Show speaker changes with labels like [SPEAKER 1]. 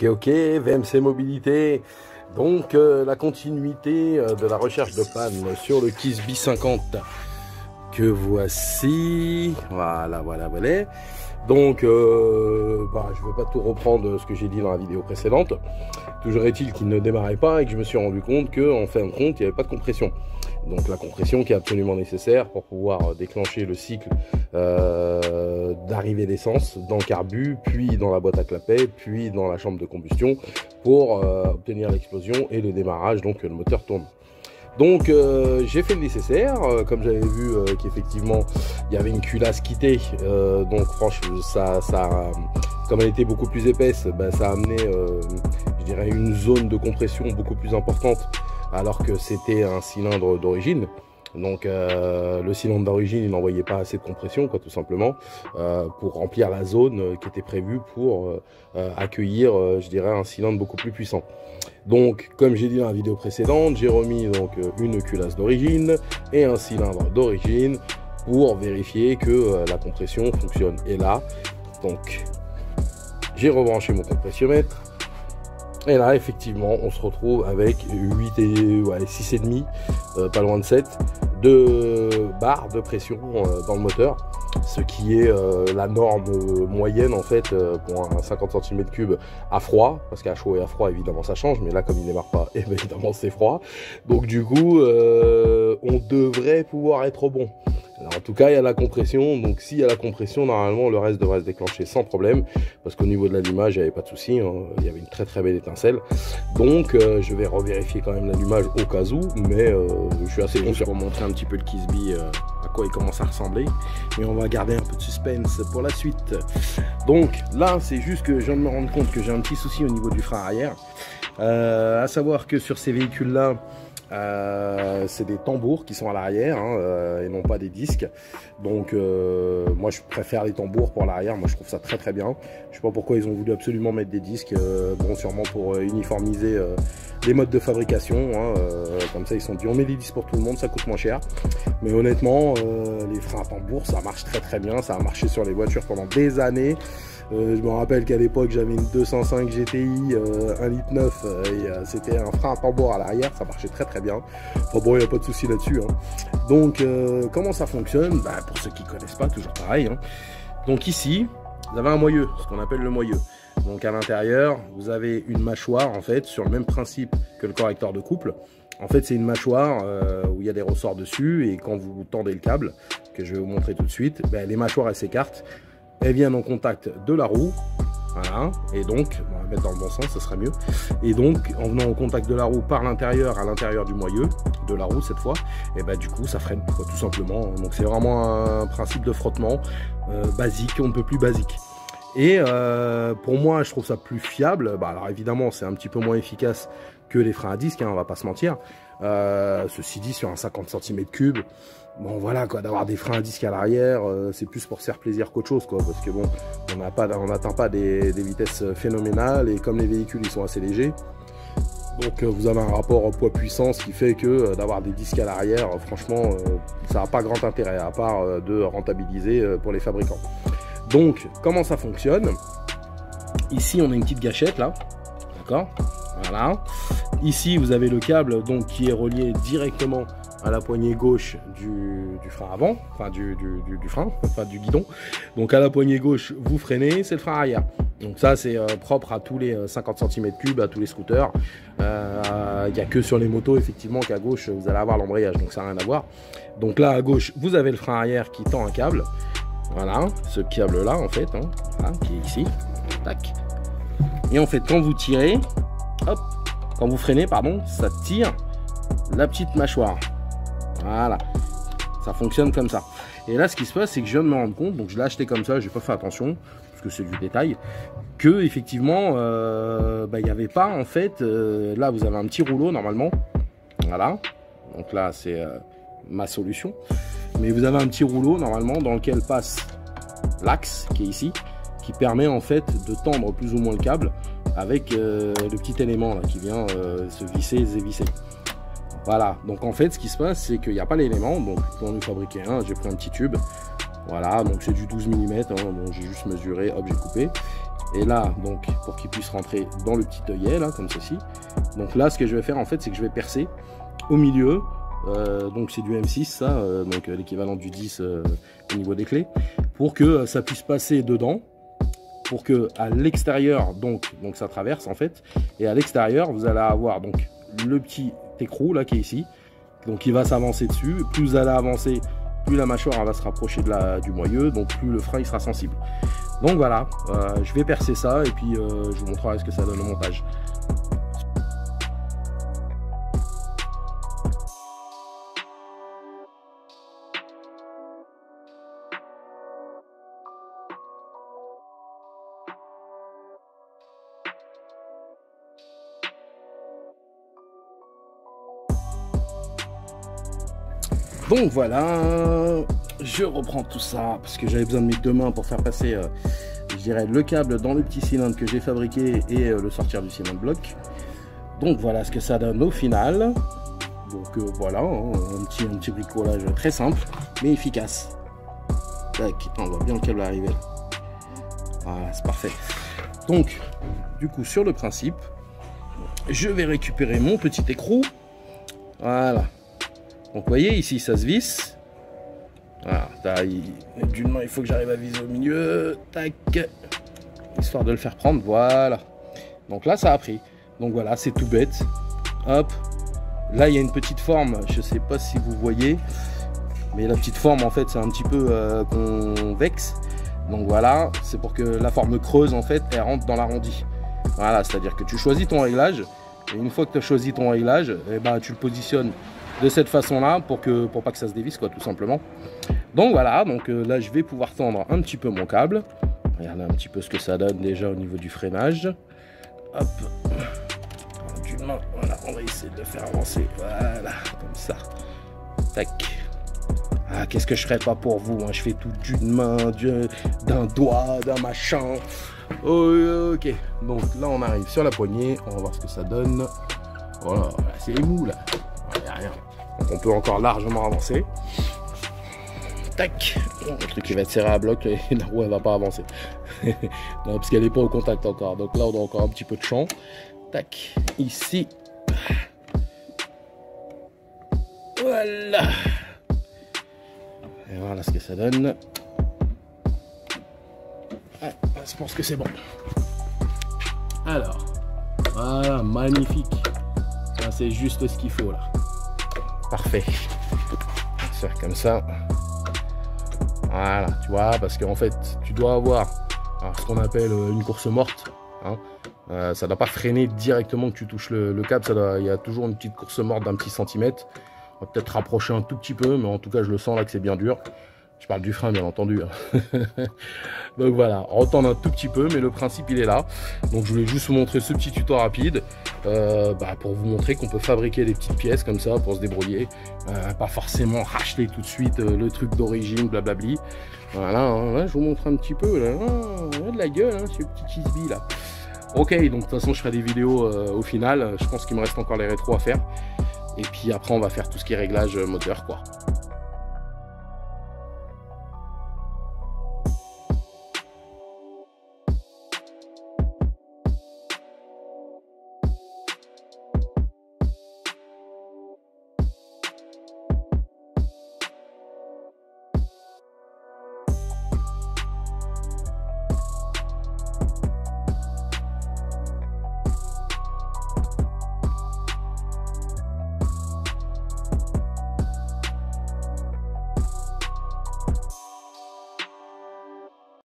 [SPEAKER 1] Ok, VMC Mobilité. Donc la continuité de la recherche de panne sur le Kisby 50 que voici. Voilà. Donc je ne vais pas tout reprendre ce que j'ai dit dans la vidéo précédente. Toujours est-il qu'il ne démarrait pas et que je me suis rendu compte qu'en fin de compte, il n'y avait pas de compression. Donc la compression qui est absolument nécessaire pour pouvoir déclencher le cycle d'arrivée d'essence dans le carbu, puis dans la boîte à clapet, puis dans la chambre de combustion pour obtenir l'explosion et le démarrage, donc que le moteur tourne. Donc j'ai fait le nécessaire, comme j'avais vu qu'effectivement il y avait une culasse quittée, donc franchement comme elle était beaucoup plus épaisse, ça a amené je dirais une zone de compression beaucoup plus importante alors que c'était un cylindre d'origine. Donc le cylindre d'origine il n'envoyait pas assez de compression tout simplement pour remplir la zone qui était prévue pour accueillir je dirais un cylindre beaucoup plus puissant. Donc comme j'ai dit dans la vidéo précédente, j'ai remis donc une culasse d'origine et un cylindre d'origine pour vérifier que la compression fonctionne. Et là donc j'ai rebranché mon compressiomètre. Et là, effectivement, on se retrouve avec 6,5, pas loin de 7, de barres de pression dans le moteur, ce qui est la norme moyenne en fait pour un 50 cm3 à froid, parce qu'à chaud et à froid évidemment ça change, mais là comme il ne démarre pas, évidemment c'est froid. Donc du coup, on devrait pouvoir être bon. Alors, en tout cas, il y a la compression, donc s'il y a la compression, normalement le reste devrait se déclencher sans problème, parce qu'au niveau de l'allumage, il n'y avait pas de souci, hein, il y avait une très belle étincelle. Donc je vais revérifier quand même l'allumage au cas où, mais je suis assez confiant. Pour montrer un petit peu le Kisby, à quoi il commence à ressembler, mais on va garder un peu de suspense pour la suite. Donc là, c'est juste que je viens de me rendre compte que j'ai un petit souci au niveau du frein arrière, à savoir que sur ces véhicules-là, c'est des tambours qui sont à l'arrière et non pas des disques. Donc moi je préfère les tambours pour l'arrière, moi je trouve ça très bien. Je sais pas pourquoi ils ont voulu absolument mettre des disques, bon sûrement pour uniformiser les modes de fabrication, comme ça ils se sont dit on met des disques pour tout le monde, ça coûte moins cher. Mais honnêtement les freins à tambour ça marche très bien, ça a marché sur les voitures pendant des années. Je me rappelle qu'à l'époque j'avais une 205 GTI 1,9 litre et c'était un frein à tambour à l'arrière, ça marchait très bien. Enfin bon, il n'y a pas de souci là-dessus. Donc comment ça fonctionne? Pour ceux qui ne connaissent pas, toujours pareil. Donc ici, vous avez un moyeu, ce qu'on appelle le moyeu. Donc à l'intérieur, vous avez une mâchoire en fait, sur le même principe que le correcteur de couple. En fait, c'est une mâchoire où il y a des ressorts dessus et quand vous tendez le câble, que je vais vous montrer tout de suite, les mâchoires elles s'écartent. Elles viennent en contact de la roue, voilà, et donc, on va mettre dans le bon sens, ça sera mieux. Et donc, en venant en contact de la roue par l'intérieur, à l'intérieur du moyeu, de la roue cette fois, et du coup, ça freine, tout simplement. Donc, c'est vraiment un principe de frottement basique, on ne peut plus basique. Et pour moi, je trouve ça plus fiable. Alors évidemment, c'est un petit peu moins efficace que les freins à disque, on va pas se mentir. Ceci dit, sur un 50 cm3, bon voilà d'avoir des freins à disque à l'arrière, c'est plus pour se faire plaisir qu'autre chose parce que bon, on n'atteint pas des vitesses phénoménales et comme les véhicules ils sont assez légers, donc vous avez un rapport poids-puissance qui fait que d'avoir des disques à l'arrière, franchement, ça n'a pas grand intérêt à part de rentabiliser pour les fabricants. Donc comment ça fonctionne? Ici on a une petite gâchette là, d'accord, voilà. Ici vous avez le câble donc qui est relié directement à la poignée gauche du frein avant, enfin du frein, enfin du guidon. Donc à la poignée gauche, vous freinez, c'est le frein arrière. Donc ça c'est propre à tous les 50 cm3, à tous les scooters. Il n'y a que sur les motos effectivement qu'à gauche vous allez avoir l'embrayage, donc ça n'a rien à voir. Donc là à gauche, vous avez le frein arrière qui tend un câble. Voilà, ce câble là en fait, voilà, qui est ici. Tac. Et en fait quand vous tirez, hop, quand vous freinez, pardon, ça tire la petite mâchoire. Voilà, ça fonctionne comme ça. Et là, ce qui se passe, c'est que je viens de me rendre compte, donc je l'ai acheté comme ça, j'ai pas fait attention, parce que c'est du détail, que effectivement, il n'y avait pas en fait, là vous avez un petit rouleau normalement, voilà, donc là c'est ma solution, mais vous avez un petit rouleau normalement dans lequel passe l'axe qui est ici, qui permet en fait de tendre plus ou moins le câble avec le petit élément là qui vient se visser et dévisser. Voilà, donc en fait ce qui se passe c'est qu'il n'y a pas l'élément, donc pour en fabriquer un, j'ai pris un petit tube, voilà, donc c'est du 12 mm, bon j'ai juste mesuré, hop j'ai coupé, et là, donc, pour qu'il puisse rentrer dans le petit œillet, là, comme ceci. Donc là, ce que je vais faire, en fait, c'est que je vais percer au milieu. Donc c'est du M6, ça, donc l'équivalent du 10 au niveau des clés, pour que ça puisse passer dedans, pour que à l'extérieur, donc ça traverse, en fait, et à l'extérieur, vous allez avoir donc le petit écrou, là, qui est ici. Donc il va s'avancer dessus. Plus vous allez avancer, plus la mâchoire elle va se rapprocher de du moyeu, donc plus le frein il sera sensible. Donc voilà, je vais percer ça et puis je vous montrerai ce que ça donne au montage. Donc voilà, je reprends tout ça parce que j'avais besoin de mes deux mains pour faire passer, je dirais, le câble dans le petit cylindre que j'ai fabriqué et le sortir du cylindre bloc. Donc voilà ce que ça donne au final. Donc voilà, hein, un petit bricolage très simple mais efficace. Tac, on voit bien le câble arriver là. Voilà, c'est parfait. Donc, du coup, sur le principe, je vais récupérer mon petit écrou. Voilà. Donc vous voyez, ici ça se visse. Voilà, d'une main il faut que j'arrive à viser au milieu. Tac. Histoire de le faire prendre, voilà. Donc là ça a pris. Donc voilà, c'est tout bête. Hop. Là il y a une petite forme, je sais pas si vous voyez. Mais la petite forme en fait c'est un petit peu convexe. Donc voilà, c'est pour que la forme creuse en fait, elle rentre dans l'arrondi. Voilà, c'est-à-dire que tu choisis ton réglage. Et une fois que tu as choisi ton réglage, eh ben, tu le positionnes de cette façon-là pour pas que ça se dévisse, quoi, tout simplement. Donc voilà, donc là je vais pouvoir tendre un petit peu mon câble. Regardez un petit peu ce que ça donne déjà au niveau du freinage. Hop, d'une main, voilà, on va essayer de le faire avancer, voilà, comme ça. Tac. Ah, qu'est-ce que je ferais pas pour vous, hein. Je fais tout d'une main, d'un doigt, d'un machin. Oh, ok, donc là on arrive sur la poignée, on va voir ce que ça donne. Voilà, c'est mou là. Il n'y a rien. Donc on peut encore largement avancer. Tac. Le truc qui va être serré à bloc et la roue elle va pas avancer. Non, parce qu'elle n'est pas au contact encore. Donc là on a encore un petit peu de champ. Tac. Ici. Voilà. Et voilà ce que ça donne. Ouais, je pense que c'est bon. Alors. Voilà, magnifique. C'est juste ce qu'il faut là. Parfait. Faire comme ça. Voilà, tu vois, parce qu'en fait, tu dois avoir ce qu'on appelle une course morte. Hein. Ça ne doit pas freiner directement que tu touches le câble. Il y a toujours une petite course morte d'un petit centimètre. On va peut-être rapprocher un tout petit peu, mais en tout cas, je le sens là que c'est bien dur. Je parle du frein, bien entendu. Hein. Donc voilà, on retend un tout petit peu, mais le principe, il est là. Donc je voulais juste vous montrer ce petit tuto rapide pour vous montrer qu'on peut fabriquer des petites pièces comme ça pour se débrouiller. Pas forcément racheter tout de suite le truc d'origine, blablabli. Voilà, hein, là, je vous montre un petit peu. Là, de la gueule, hein, ce petit Kisby là. Ok, donc de toute façon, je ferai des vidéos au final. Je pense qu'il me reste encore les rétros à faire. Et puis après, on va faire tout ce qui est réglage moteur, quoi.